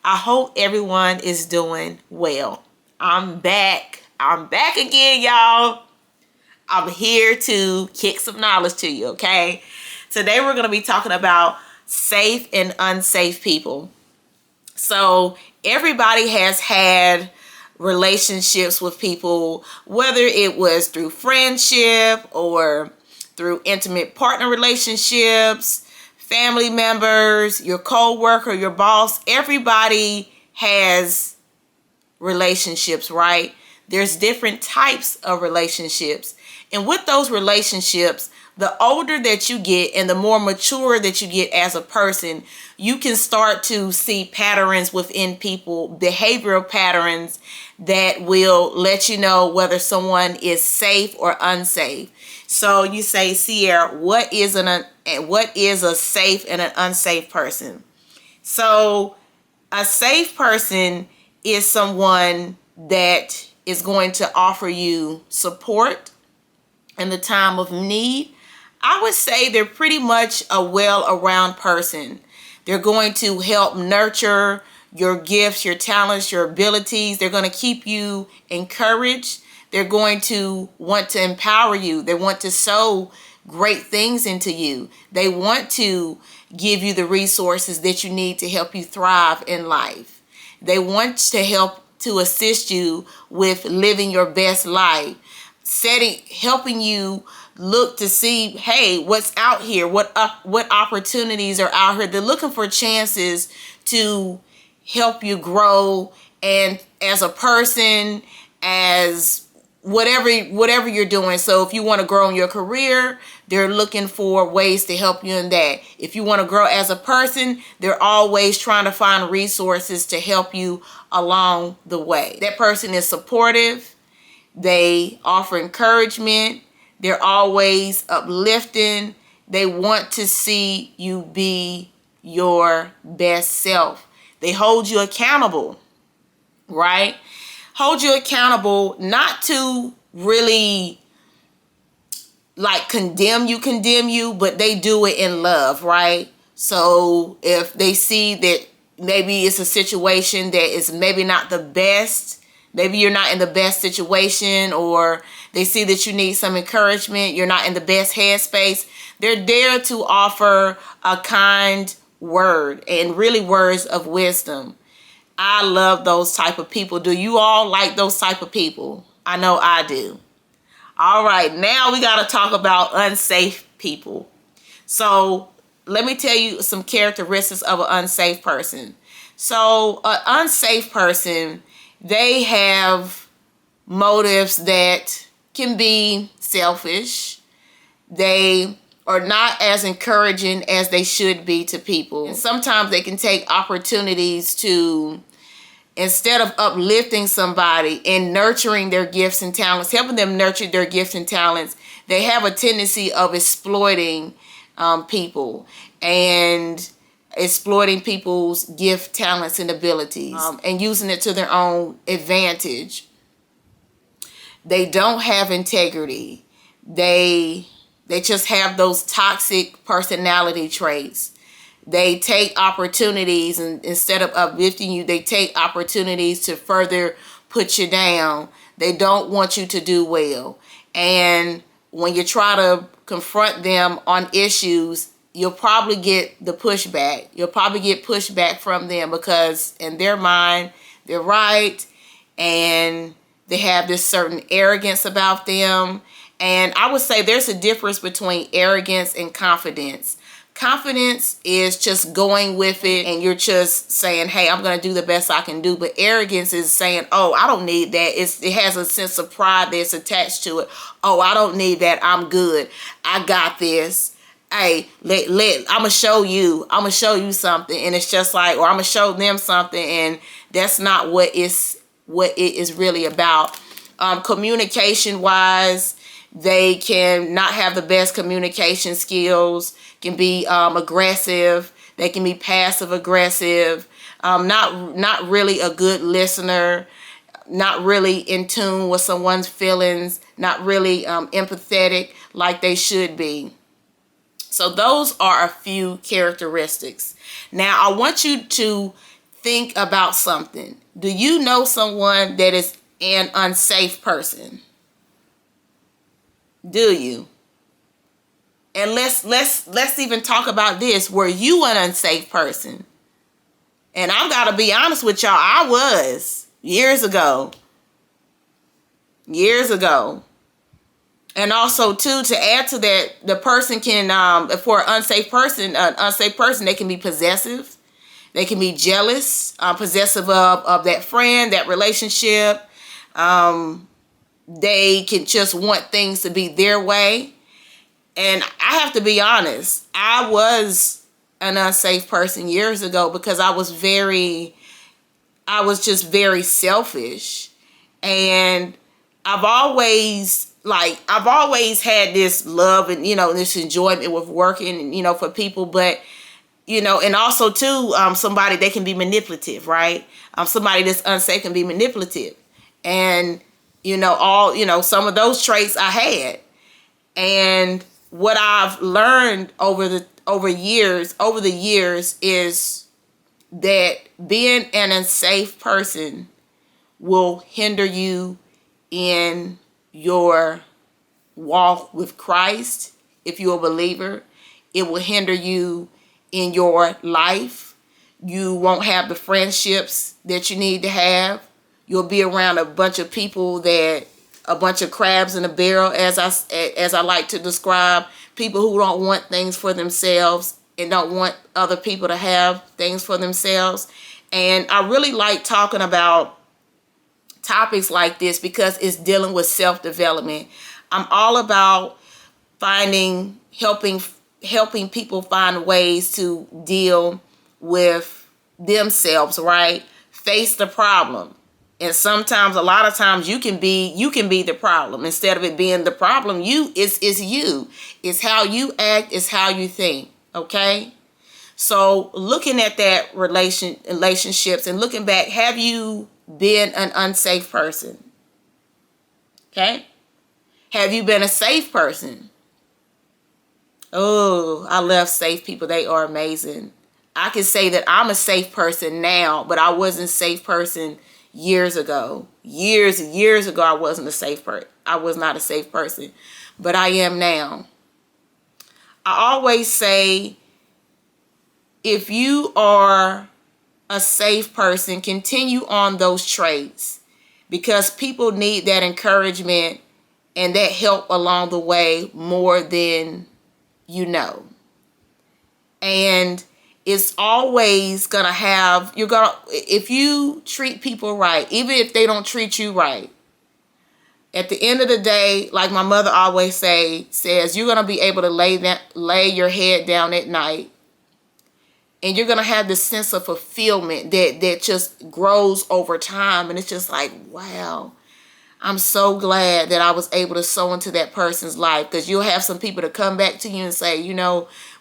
I hope everyone is doing well. I'm back. I'm back again, y'all. I'm here to kick some knowledge to you, okay? Today we're going to be talking about safe and unsafe people. So everybody has had relationships with people, whether it was through friendship or through intimate partner relationships, family members, your co-worker, your boss. Everybody has relationships, right? There's different types of relationships. And with those relationships, the older that you get and the more mature that you get as a person, you can start to see patterns within people, behavioral patterns that will let you know whether someone is safe or unsafe. So you say, Sierra, what is a safe and an unsafe person? So a safe person is someone that is going to offer you support in the time of need. I would say they're pretty much a well-around person. They're going to help nurture your gifts, your talents, your abilities. They're going to keep you encouraged. They're going to want to empower you. They want to sow great things into you. They want to give you the resources that you need to help you thrive in life. They want to help to assist you with living your best life, helping you look to see, hey, what's out here, what opportunities are out here. They're looking for chances to help you grow, and as a person, as whatever you're doing. So if you want to grow in your career, they're looking for ways to help you in that. If you want to grow as a person, they're always trying to find resources to help you along the way. That person is supportive. They offer encouragement. They're always uplifting. They want to see you be your best self. They hold you accountable, right? Hold you accountable, not to really like condemn you, but they do it in love, right? So if they see that maybe it's a situation that is maybe not the best, maybe you're not in the best situation, or they see that you need some encouragement, you're not in the best headspace, they're there to offer a kind word and really words of wisdom. I love those type of people. Do you all like those type of people? I know I do. All right, now we got to talk about unsafe people. So let me tell you some characteristics of an unsafe person. So an unsafe person, they have motives that can be selfish. They are not as encouraging as they should be to people. And sometimes they can take opportunities to, instead of uplifting somebody and nurturing their gifts and talents, helping them nurture their gifts and talents, they have a tendency of exploiting people and exploiting people's gift, talents, and abilities, and using it to their own advantage. They don't have integrity. They just have those toxic personality traits. They take opportunities, and instead of uplifting you, they take opportunities to further put you down. They don't want you to do well. And when you try to confront them on issues, you'll probably get the pushback. You'll probably get pushback from them because in their mind, they're right, and they have this certain arrogance about them. And I would say there's a difference between arrogance and confidence. Confidence is just going with it and you're just saying, hey, I'm going to do the best I can do. But arrogance is saying, oh, I don't need that. It has a sense of pride that's attached to it. Oh, I don't need that. I'm good. I got this. Hey, I'm going to show you. I'm going to show you something. And it's just like, or I'm going to show them something. And that's not what it is really about. Communication wise, they can not have the best communication skills, can be aggressive. They can be passive aggressive, not really a good listener, not really in tune with someone's feelings, not really empathetic like they should be. So those are a few characteristics. Now, I want you to think about something. Do you know someone that is an unsafe person? Do you? And let's even talk about this. Were you an unsafe person? And I've got to be honest with y'all, I was years ago. Years ago. And also, too, to add to that, the person can, for an unsafe person, they can be possessive. They can be jealous, possessive of that friend, that relationship. They can just want things to be their way. And I have to be honest, I was an unsafe person years ago because I was just very selfish. And I've always had this love and, this enjoyment with working, for people. But, and also too, somebody, they can be manipulative, right? Somebody that's unsafe can be manipulative. And, some of those traits I had. And what I've learned over the years is that being an unsafe person will hinder you in your walk with Christ. If you're a believer, it will hinder you in your life. You won't have the friendships that you need to have. You'll be around a bunch of people a bunch of crabs in a barrel, as I like to describe, people who don't want things for themselves and don't want other people to have things for themselves. And I really like talking about topics like this because it's dealing with self-development. I'm all about helping people find ways to deal with themselves, right? Face the problem. And sometimes, a lot of times, you can be the problem instead of it being the problem. It's you. It's how you act. It's how you think. Okay. So looking at that relationships and looking back, have you been an unsafe person? Okay. Have you been a safe person? Oh, I love safe people. They are amazing. I can say that I'm a safe person now, but I wasn't a safe person years ago. Years ago, I wasn't a safe person. I was not a safe person, but I am now. I always say, if you are a safe person, continue on those traits because people need that encouragement and that help along the way more than you know. And it's always gonna have, if you treat people right, even if they don't treat you right, at the end of the day, like my mother always says, you're gonna be able to lay your head down at night, and you're gonna have this sense of fulfillment that just grows over time. And it's just like, wow, I'm so glad that I was able to sow into that person's life, because you'll have some people to come back to you and say,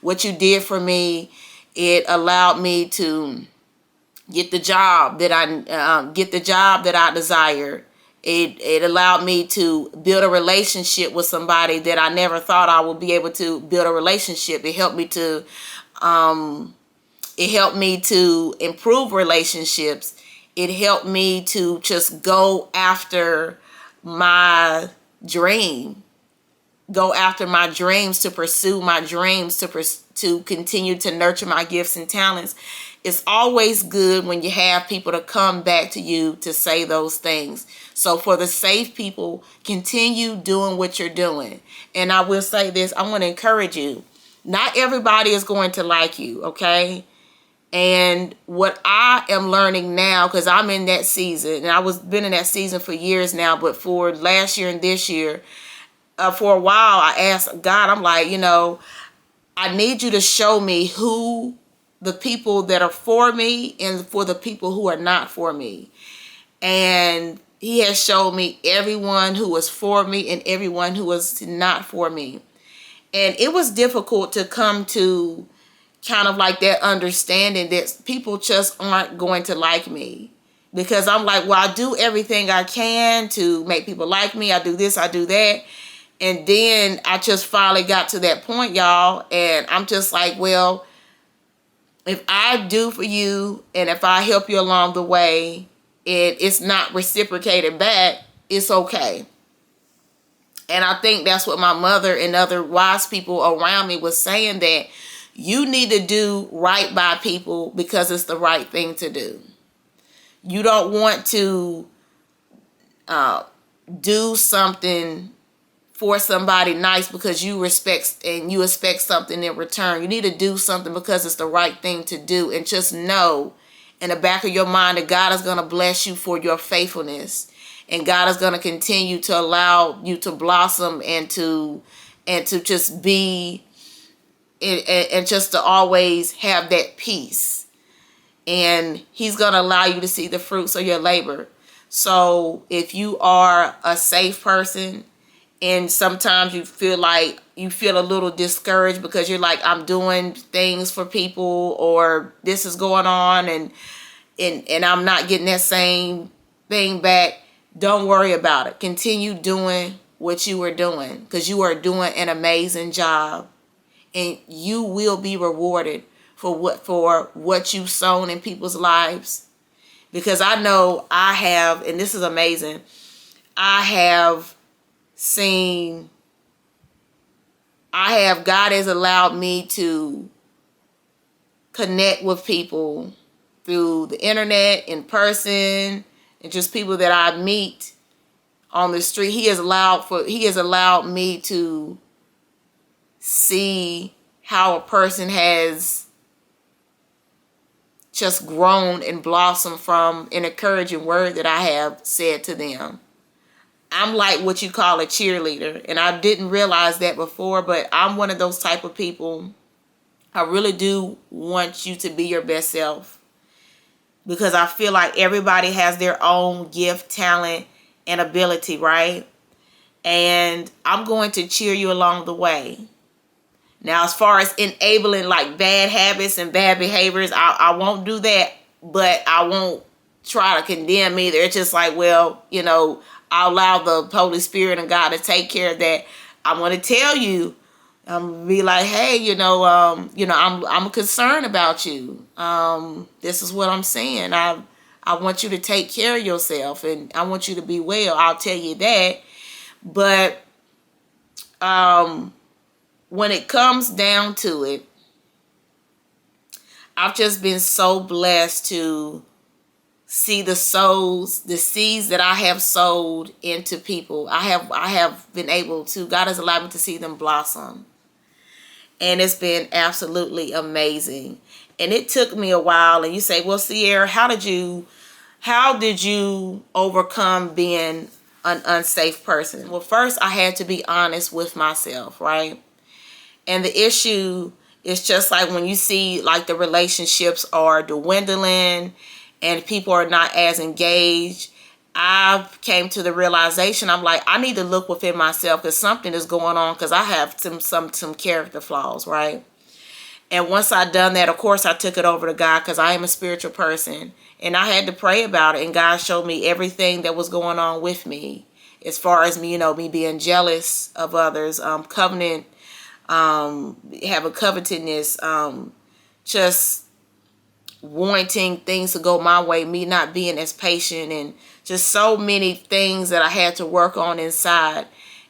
what you did for me, it allowed me to get the job that I desired. It allowed me to build a relationship with somebody that I never thought I would be able to build a relationship. It helped me to improve relationships. It helped me to just go after my dream. Go after my dreams, to pursue my dreams, to continue to nurture my gifts and talents. It's always good when you have people to come back to you to say those things. So for the safe people, continue doing what you're doing. And I will say this, I want to encourage you. Not everybody is going to like you, okay? And what I am learning now, because I'm in that season, and I was been in that season for years now, but for last year and this year, for a while, I asked God, I'm like, I need you to show me who the people that are for me and for the people who are not for me. And he has showed me everyone who was for me and everyone who was not for me. And it was difficult to come to kind of like that understanding that people just aren't going to like me. Because I'm like, well, I do everything I can to make people like me. I do this, I do that. And then I just finally got to that point, y'all. And I'm just like, well, if I do for you and if I help you along the way and it's not reciprocated back, it's okay. And I think that's what my mother and other wise people around me was saying, that you need to do right by people because it's the right thing to do. You don't want to do something for somebody nice because you respect and you expect something in return. You need to do something because it's the right thing to do, and just know in the back of your mind that God is going to bless you for your faithfulness, and God is going to continue to allow you to blossom and to just be and just to always have that peace, and he's going to allow you to see the fruits of your labor. So if you are a safe person and sometimes you feel a little discouraged because you're like, I'm doing things for people or this is going on and I'm not getting that same thing back, don't worry about it. Continue doing what you are doing because you are doing an amazing job, and you will be rewarded for what you've sown in people's lives. Because I know I have, and this is amazing, God has allowed me to connect with people through the internet, in person, and just people that I meet on the street. He has allowed me to see how a person has just grown and blossomed from an encouraging word that I have said to them. I'm like what you call a cheerleader, and I didn't realize that before, but I'm one of those type of people. I really do want you to be your best self, because I feel like everybody has their own gift, talent, and ability, right? And I'm going to cheer you along the way. Now, as far as enabling like bad habits and bad behaviors, I won't do that, but I won't try to condemn either. It's just like, well, I'll allow the Holy Spirit and God to take care of that. I'm going to tell you, I'm gonna be like, hey, I'm concerned about you. This is what I'm saying. I want you to take care of yourself, and I want you to be well. I'll tell you that. But when it comes down to it, I've just been so blessed to see the seeds that I have sowed into people. I have been able to, God has allowed me to see them blossom. And it's been absolutely amazing. And it took me a while. And you say, well, Sierra, how did you overcome being an unsafe person? Well, first I had to be honest with myself, right? And the issue is just like when you see like the relationships are dwindling and people are not as engaged, I came to the realization, I'm like, I need to look within myself because something is going on, because I have some character flaws, right? And once I done that, of course, I took it over to God because I am a spiritual person. And I had to pray about it. And God showed me everything that was going on with me as far as me, me being jealous of others, covenant, having covetousness, just wanting things to go my way, me not being as patient, and just so many things that I had to work on inside.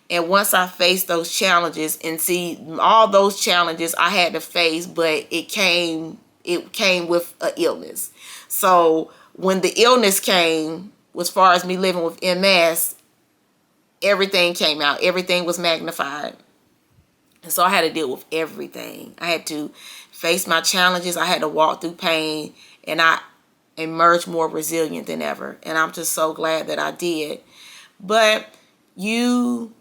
And once I faced those challenges, and see, all those challenges I had to face, but it came with an illness. So when the illness came, as far as me living with MS, everything came out. Everything was magnified. And so I had to deal with everything. I had to face my challenges. I had to walk through pain, and I emerged more resilient than ever. And I'm just so glad that I did. But you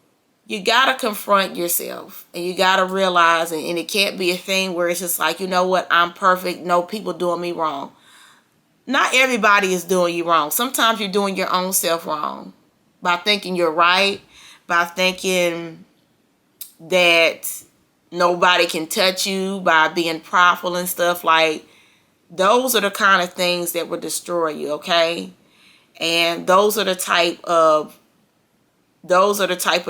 got to confront yourself, and you got to realize, and it can't be a thing where it's just like, you know what, I'm perfect. No, people doing me wrong. Not everybody is doing you wrong. Sometimes you're doing your own self wrong by thinking you're right, by thinking that nobody can touch you, by being prideful and stuff. Like, those are the kind of things that will destroy you, okay? And those are the type of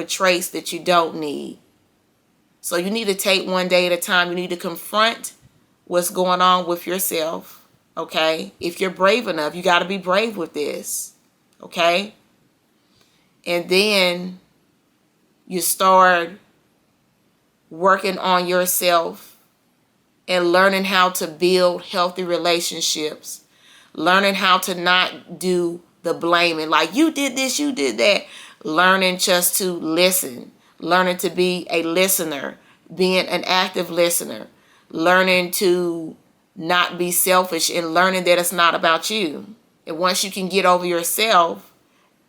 traits that you don't need. So you need to take one day at a time. You need to confront what's going on with yourself, okay? If you're brave enough, you got to be brave with this, okay? And then you start working on yourself and learning how to build healthy relationships, learning how to not do the blaming, like you did this, you did that, learning just to listen, learning to be a listener, being an active listener, learning to not be selfish, and learning that it's not about you. And once you can get over yourself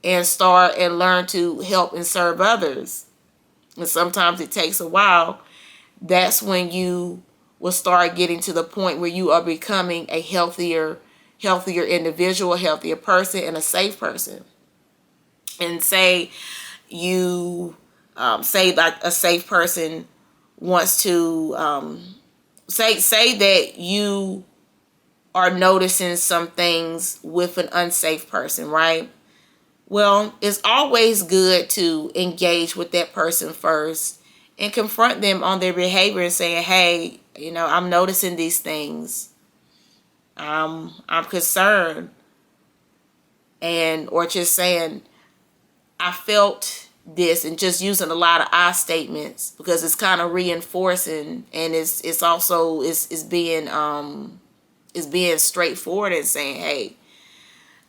and start and learn to help and serve others, and sometimes it takes a while, that's when you will start getting to the point where you are becoming a healthier individual, a healthier person, and a safe person. And say you say like a safe person wants to say that you are noticing some things with an unsafe person, right? Well, it's always good to engage with that person first and confront them on their behavior and saying, hey, I'm noticing these things. I'm concerned. Or just saying, I felt this, and just using a lot of I statements, because it's kind of reinforcing, and it's also being straightforward and saying, hey,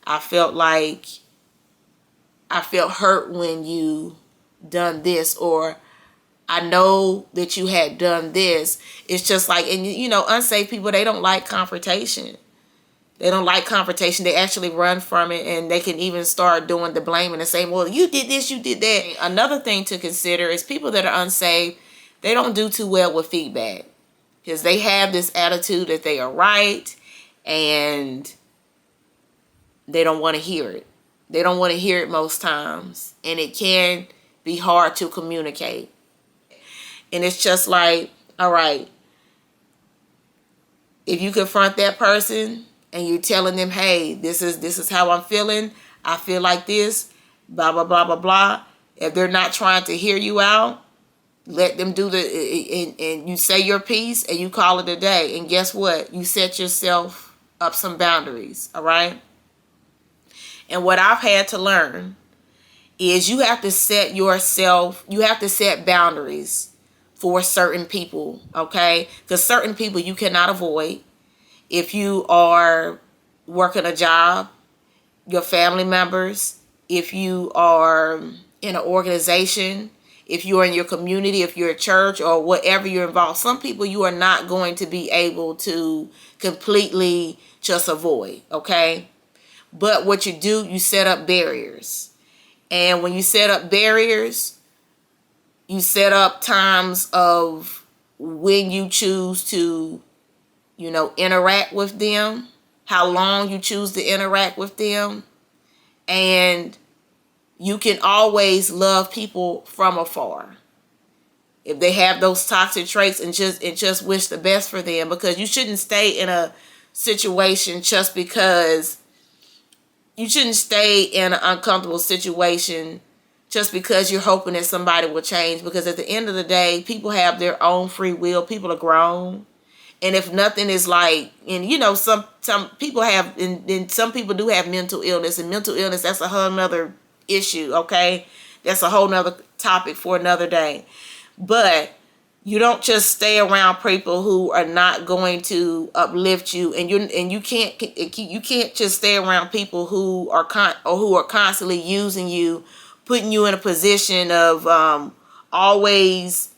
I felt hurt when you done this, or I know that you had done this. It's just like, and unsafe people, they don't like confrontation. They don't like confrontation. They actually run from it, and they can even start doing the blaming and saying, well, you did this, you did that. Another thing to consider is people that are unsafe, they don't do too well with feedback, because they have this attitude that they are right, and they don't want to hear it. They don't want to hear it most times, and it can be hard to communicate. And it's just like, all right, if you confront that person and you're telling them, hey, this is how I'm feeling, I feel like this, blah, blah, blah, blah, blah. If they're not trying to hear you out, let them do and you say your piece and you call it a day. And guess what? You set yourself up some boundaries, all right? And what I've had to learn is you have to set boundaries for certain people, okay? Because certain people you cannot avoid. If you are working a job, your family members, if you are in an organization, if you're in your community, if you're a church or whatever you're involved, some people you are not going to be able to completely just avoid, okay? But what you do, you set up barriers. And when you set up barriers, you set up times of when you choose to, interact with them, how long you choose to interact with them. And you can always love people from afar if they have those toxic traits, and just wish the best for them, because you shouldn't stay in a situation just because you shouldn't stay in an uncomfortable situation just because you're hoping that somebody will change. Because at the end of the day, people have their own free will. People are grown. And if nothing is like, and some people have, and some people do have mental illness, and mental illness, that's a whole nother issue, okay? That's a whole nother topic for another day. But you don't just stay around people who are not going to uplift you, and you can't just stay around people who are constantly using you, putting you in a position of always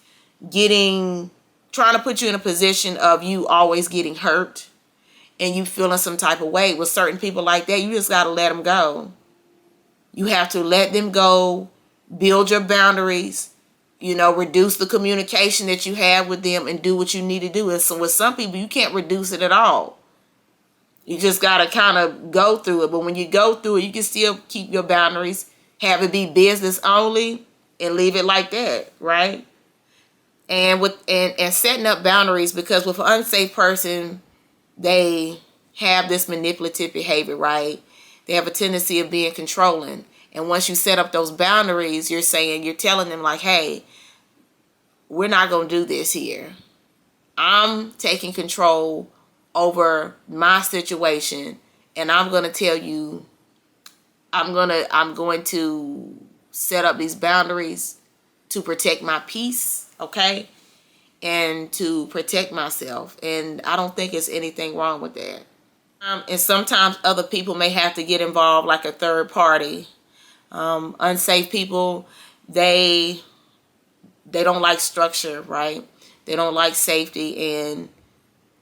trying to put you in a position of you always getting hurt and you feeling some type of way. With certain people like that, you just got to let them go. You have to let them go, build your boundaries, reduce the communication that you have with them, and do what you need to do. And so with some people, you can't reduce it at all. You just got to kind of go through it. But when you go through it, you can still keep your boundaries, have it be business only, and leave it like that, right? And setting up boundaries, because with an unsafe person, they have this manipulative behavior, right? They have a tendency of being controlling. And once you set up those boundaries, you're telling them like, hey, we're not going to do this here. I'm taking control over my situation, and I'm going to tell you, I'm going to set up these boundaries to protect my peace, okay? And to protect myself. And I don't think there's anything wrong with that. And sometimes other people may have to get involved, like a third party. Unsafe people, they don't like structure, right? They don't like safety, and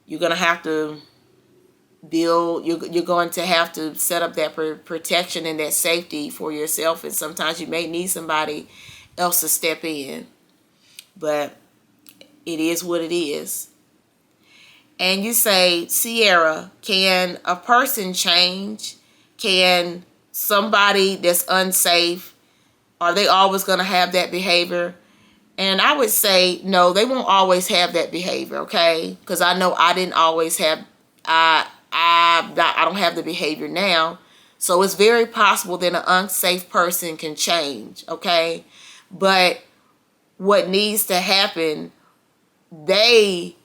you're going to have to build, you're going to have to set up that protection and that safety for yourself. And sometimes you may need somebody else to step in, but it is what it is. And you say, Sierra, can a person change? Can somebody that's unsafe, are they always going to have that behavior? And I would say, no, they won't always have that behavior, okay? Because I know I didn't always have, I don't have the behavior now. So it's very possible that an unsafe person can change, okay? But what needs to happen, they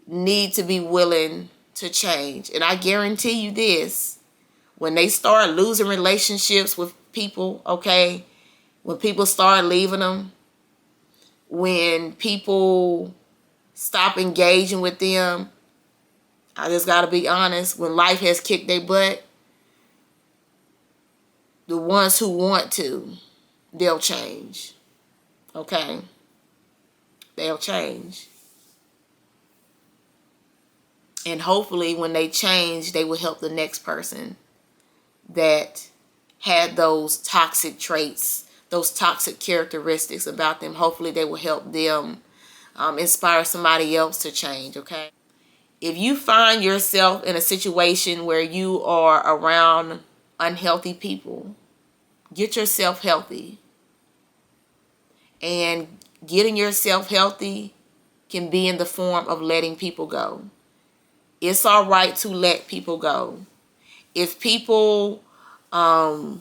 need to be willing to change. And I guarantee you this, when they start losing relationships with people, okay? When people start leaving them, when people stop engaging with them, I just got to be honest, when life has kicked their butt, the ones who want to, they'll change, okay? They'll change. And hopefully when they change, they will help the next person that had those toxic traits, those toxic characteristics about them. Hopefully they will help them inspire somebody else to change, okay? If you find yourself in a situation where you are around unhealthy people, get yourself healthy. And getting yourself healthy can be in the form of letting people go. It's all right to let people go. If people no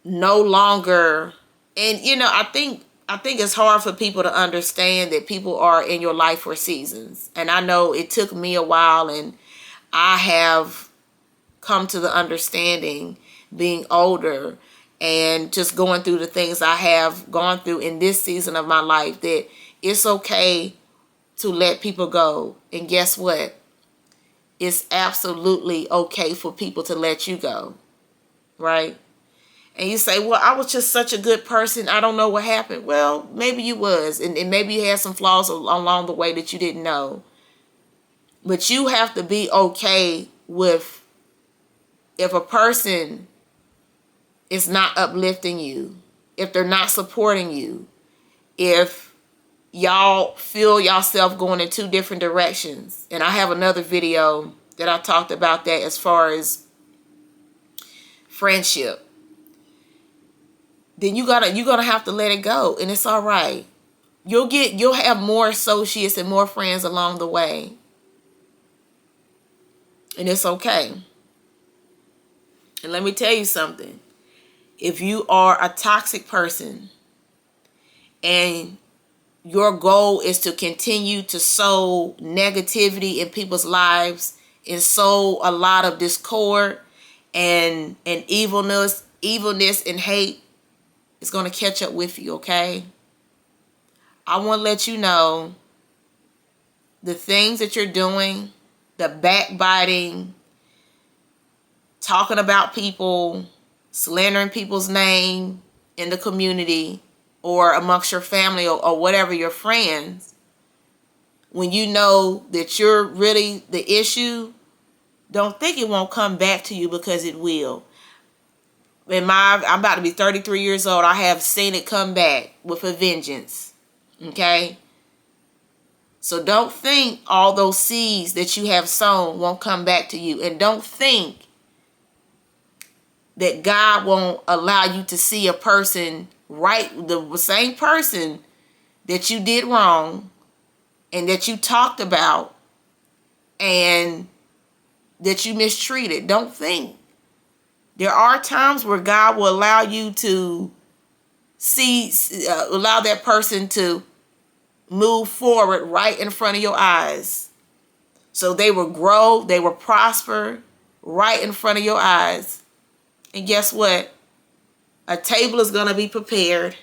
longer, and you know, I think it's hard for people to understand that people are in your life for seasons. And I know it took me a while, and I have come to the understanding, being older and just going through the things I have gone through in this season of my life, that it's okay to let people go. And guess what? It's absolutely okay for people to let you go, right? And you say, well, I was just such a good person, I don't know what happened. Well, maybe you was, and maybe you had some flaws along the way that you didn't know. But you have to be okay with, if a person is not uplifting you, if they're not supporting you, if y'all feel yourself going in two different directions. And I have another video that I talked about that as far as friendship. Then you're gonna have to let it go, and it's all right. You'll have more associates and more friends along the way. And it's okay. And let me tell you something. If you are a toxic person and your goal is to continue to sow negativity in people's lives and sow a lot of discord and evilness and hate, it's going to catch up with you, okay? I want to let you know the things that you're doing, the backbiting, talking about people, slandering people's name in the community or amongst your family or whatever, your friends, when you know that you're really the issue, don't think it won't come back to you, because it will. I'm about to be 33 years old. I have seen it come back with a vengeance, okay? So don't think all those seeds that you have sown won't come back to you. And don't think that God won't allow you to see a person, right, the same person that you did wrong and that you talked about and that you mistreated. Don't think. There are times where God will allow you to see, allow that person to move forward right in front of your eyes. So they will grow, they will prosper right in front of your eyes. And guess what? A table is going to be prepared.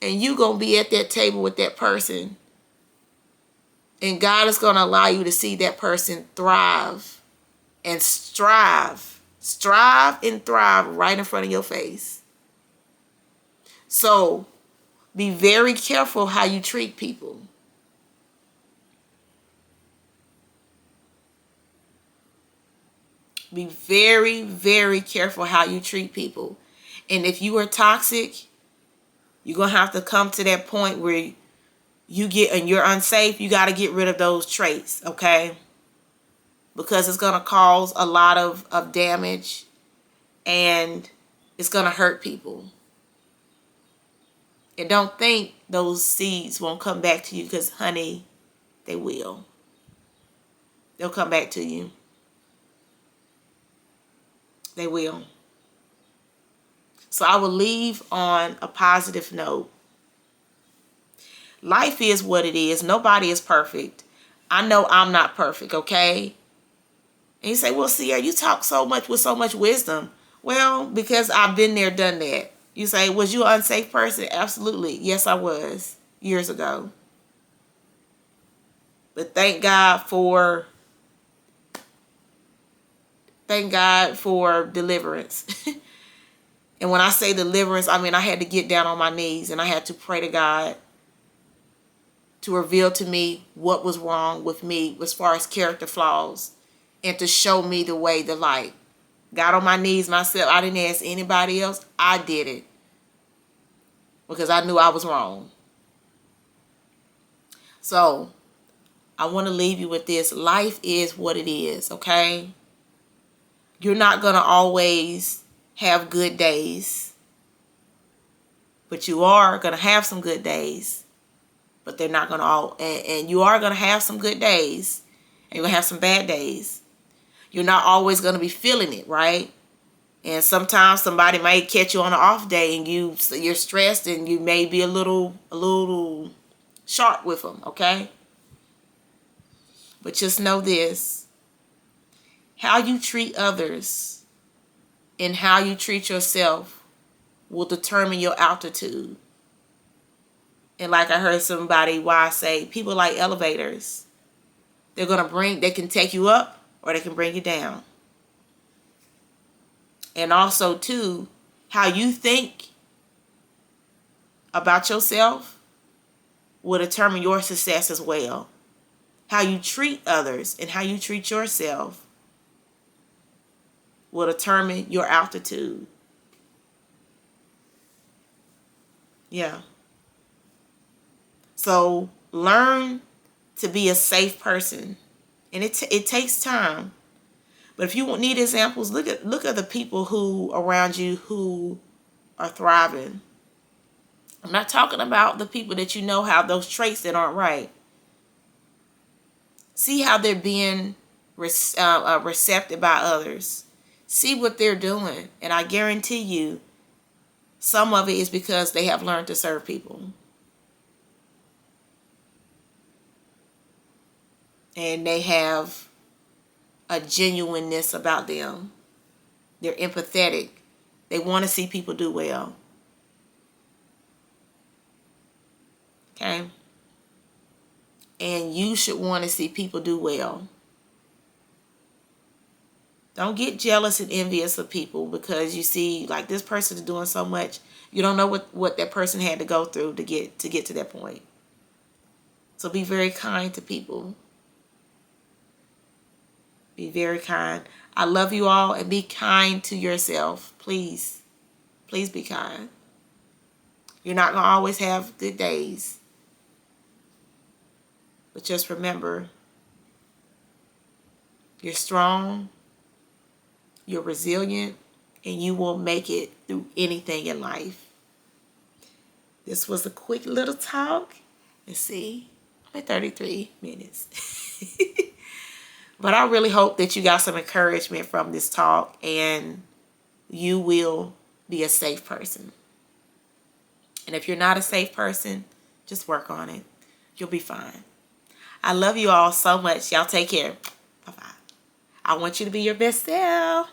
And you're going to be at that table with that person. And God is going to allow you to see that person thrive and strive. Strive and thrive right in front of your face. So be very careful how you treat people. Be very, very careful how you treat people. And if you are toxic, you're going to have to come to that point where you're unsafe. You got to get rid of those traits, okay? Because it's going to cause a lot of damage, and it's going to hurt people. And don't think those seeds won't come back to you, because, honey, they will. They'll come back to you. They will. So I will leave on a positive note. Life is what it is. Nobody is perfect. I know I'm not perfect, okay? And you say, well, Sierra, you talk so much with so much wisdom. Well, because I've been there, done that. You say, was you an unsafe person? Absolutely. Yes, I was years ago. But thank God for deliverance. And when I say deliverance, I mean I had to get down on my knees and I had to pray to God to reveal to me what was wrong with me as far as character flaws, and to show me the way, the light. Got on my knees myself. I didn't ask anybody else. I did it because I knew I was wrong. So I want to leave you with this. Life is what it is, okay? You're not going to always have good days, but you are going to have some good days. But they're not going to all, and you are going to have some good days, and you're going to have some bad days. You're not always going to be feeling it, right? And sometimes somebody might catch you on an off day, and you're stressed, and you may be a little sharp with them, okay? But just know this: how you treat others and how you treat yourself will determine your altitude. And like I heard somebody wise say, people like elevators. They can take you up or they can bring you down. And also too, how you think about yourself will determine your success as well. How you treat others and how you treat yourself will determine your altitude. Yeah. So learn to be a safe person. And it takes time. But if you need examples, look at the people who around you who are thriving. I'm not talking about the people that you know have those traits that aren't right. See how they're being receptive by others. See what they're doing. And I guarantee you, some of it is because they have learned to serve people. And they have a genuineness about them. They're empathetic. They want to see people do well. Okay? And you should want to see people do well. Don't get jealous and envious of people because you see, like, this person is doing so much. You don't know what that person had to go through to get to that point. So be very kind to people. Be very kind. I love you all, and be kind to yourself. Please. Please be kind. You're not going to always have good days. But just remember, you're strong, you're resilient, and you will make it through anything in life. This was a quick little talk. Let's see, I'm at 33 minutes. But I really hope that you got some encouragement from this talk, and you will be a safe person. And if you're not a safe person, Just work on it. You'll be fine. I love you all so much. Y'all take care. Bye-bye. I want you to be your best self.